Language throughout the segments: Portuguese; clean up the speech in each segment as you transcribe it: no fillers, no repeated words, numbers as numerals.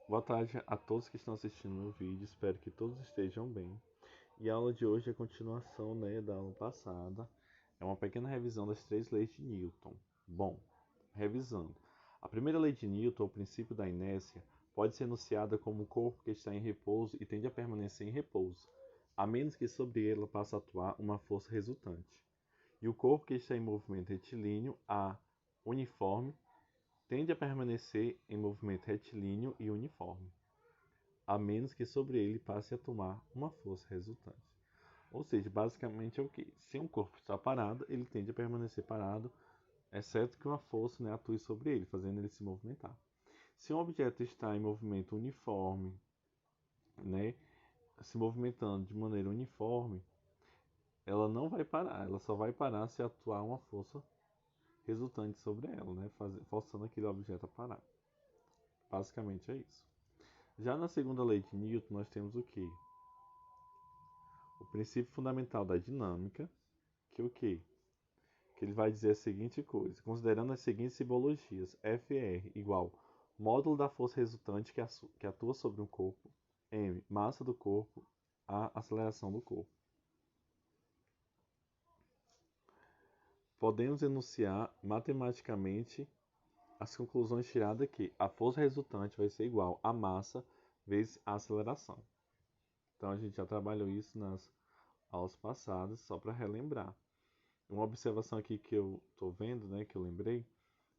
Boa tarde a todos que estão assistindo meu vídeo, espero que todos estejam bem. E a aula de hoje é a continuação, da aula passada. É uma pequena revisão das três leis de Newton. Bom, revisando. A primeira lei de Newton, o princípio da inércia, pode ser enunciada como um corpo que está em repouso e tende a permanecer em repouso, a menos que sobre ele passe a atuar uma força resultante. E o corpo que está em movimento retilíneo, uniforme, tende a permanecer em movimento retilíneo e uniforme, a menos que sobre ele passe a tomar uma força resultante. Ou seja, basicamente é o que? Se um corpo está parado, ele tende a permanecer parado, exceto que uma força, atue sobre ele, fazendo ele se movimentar. Se um objeto está em movimento uniforme, né, se movimentando de maneira uniforme, ela não vai parar, ela só vai parar se atuar uma força resultante sobre ela, forçando aquele objeto a parar. Basicamente é isso. Já na segunda lei de Newton, nós temos o que? O princípio fundamental da dinâmica, que o quê? Que ele vai dizer a seguinte coisa: considerando as seguintes simbologias, Fr igual módulo da força resultante que atua sobre um corpo, m, massa do corpo, a, aceleração do corpo. Podemos enunciar matematicamente as conclusões tiradas que a força resultante vai ser igual a massa vezes a aceleração. Então a gente já trabalhou isso nas aulas passadas, só para relembrar. Uma observação aqui que eu estou vendo, que eu lembrei,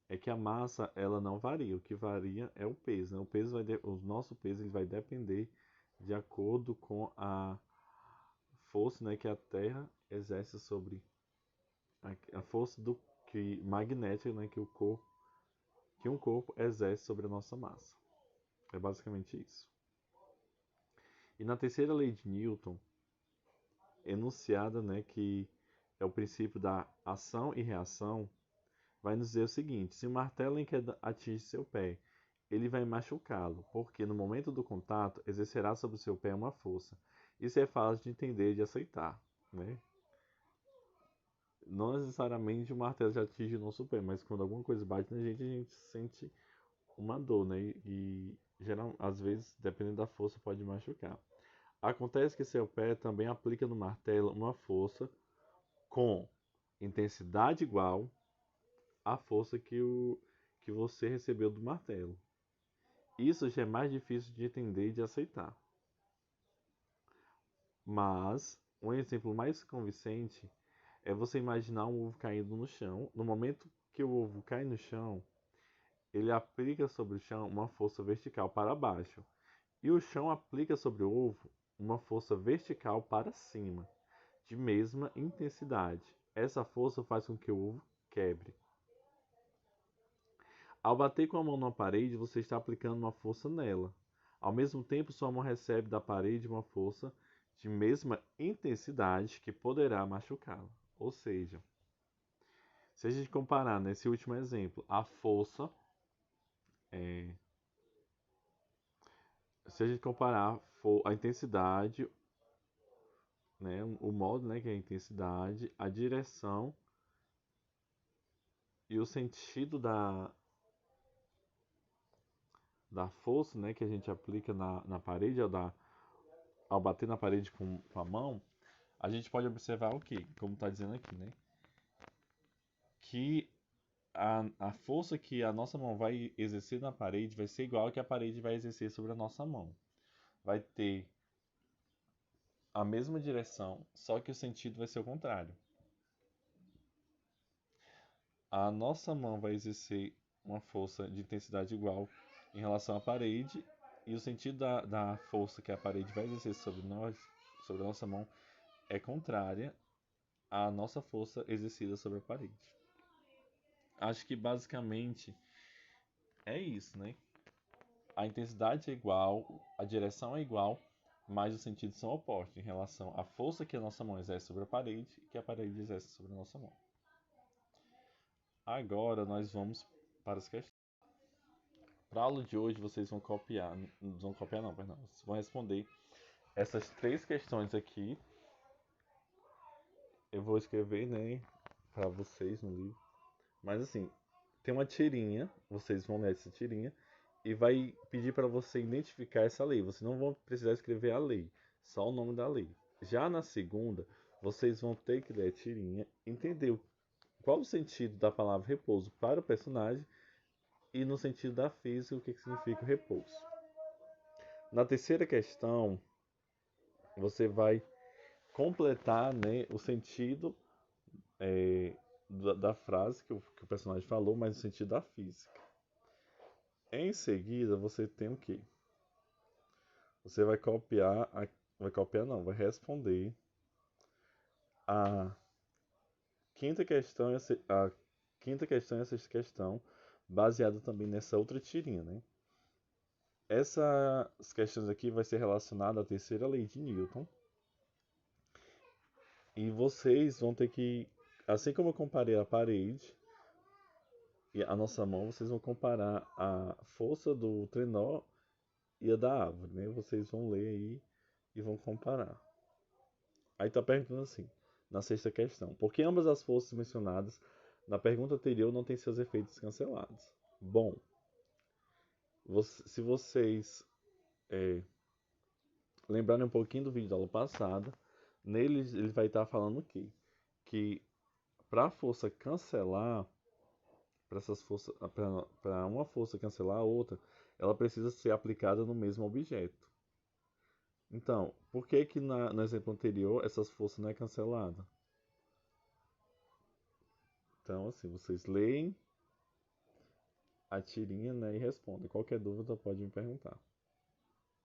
é que a massa ela não varia. O que varia é o peso. Né? O nosso peso ele vai depender de acordo com a força, que a Terra exerce sobre a força magnética, que um corpo exerce sobre a nossa massa. É basicamente isso. E na terceira lei de Newton, enunciada, que é o princípio da ação e reação, vai nos dizer o seguinte: se o martelo em queda atinge seu pé, ele vai machucá-lo, porque no momento do contato exercerá sobre o seu pé uma força. Isso é fácil de entender e de aceitar, né? Não necessariamente o martelo já atinge o nosso pé, mas quando alguma coisa bate na gente, a gente sente uma dor, né? Às vezes, dependendo da força, pode machucar. Acontece que seu pé também aplica no martelo uma força com intensidade igual à força que você recebeu do martelo. Isso já é mais difícil de entender e de aceitar. Mas um exemplo mais convincente é você imaginar um ovo caindo no chão. No momento que o ovo cai no chão, ele aplica sobre o chão uma força vertical para baixo. E o chão aplica sobre o ovo uma força vertical para cima, de mesma intensidade. Essa força faz com que o ovo quebre. Ao bater com a mão na parede, você está aplicando uma força nela. Ao mesmo tempo, sua mão recebe da parede uma força de mesma intensidade que poderá machucá-la. Ou seja, se a gente comparar nesse último exemplo, é, se a gente comparar a intensidade, o modo, que é a intensidade, a direção e o sentido da força, que a gente aplica na parede ao bater na parede com a mão, a gente pode observar o que? Como está dizendo aqui, que a força que a nossa mão vai exercer na parede vai ser igual a que a parede vai exercer sobre a nossa mão. Vai ter a mesma direção, só que o sentido vai ser o contrário. A nossa mão vai exercer uma força de intensidade igual em relação à parede, e o sentido da força que a parede vai exercer sobre nós, sobre a nossa mão, é contrária à nossa força exercida sobre a parede. Acho que basicamente é isso, A intensidade é igual, a direção é igual, mas os sentidos são opostos em relação à força que a nossa mão exerce sobre a parede e que a parede exerce sobre a nossa mão. Agora nós vamos para as questões. Para a aula de hoje vocês vão copiar, não vão copiar não, perdão, vocês vão responder essas três questões aqui. Eu vou escrever, para vocês no livro. Mas assim, tem uma tirinha, vocês vão ler essa tirinha e vai pedir para você identificar essa lei. Vocês não vão precisar escrever a lei, só o nome da lei. Já na segunda, vocês vão ter que ler a tirinha, entender qual o sentido da palavra repouso para o personagem e no sentido da física o que significa o repouso. Na terceira questão, você vai completar, né, o sentido da frase que o personagem falou, mas no sentido da física. Em seguida, você tem o quê? Você vai copiar, vai copiar não, vai responder a quinta questão e a quinta questão e a sexta questão, baseado também nessa outra tirinha, né? Essas questões aqui vai ser relacionada à terceira lei de Newton. E vocês vão ter que, assim como eu comparei a parede e a nossa mão, vocês vão comparar a força do trenó e a da árvore, né? Vocês vão ler aí e vão comparar. Aí tá perguntando assim, na sexta questão, por que ambas as forças mencionadas na pergunta anterior não têm seus efeitos cancelados? Bom, se vocês lembrarem um pouquinho do vídeo da aula passada, nele ele vai estar falando o quê? Que para a força cancelar, para uma força cancelar a outra, ela precisa ser aplicada no mesmo objeto. Então, por que que no exemplo anterior essas forças não é cancelada? Então, assim, vocês leem a tirinha, né, e respondem. Qualquer dúvida pode me perguntar.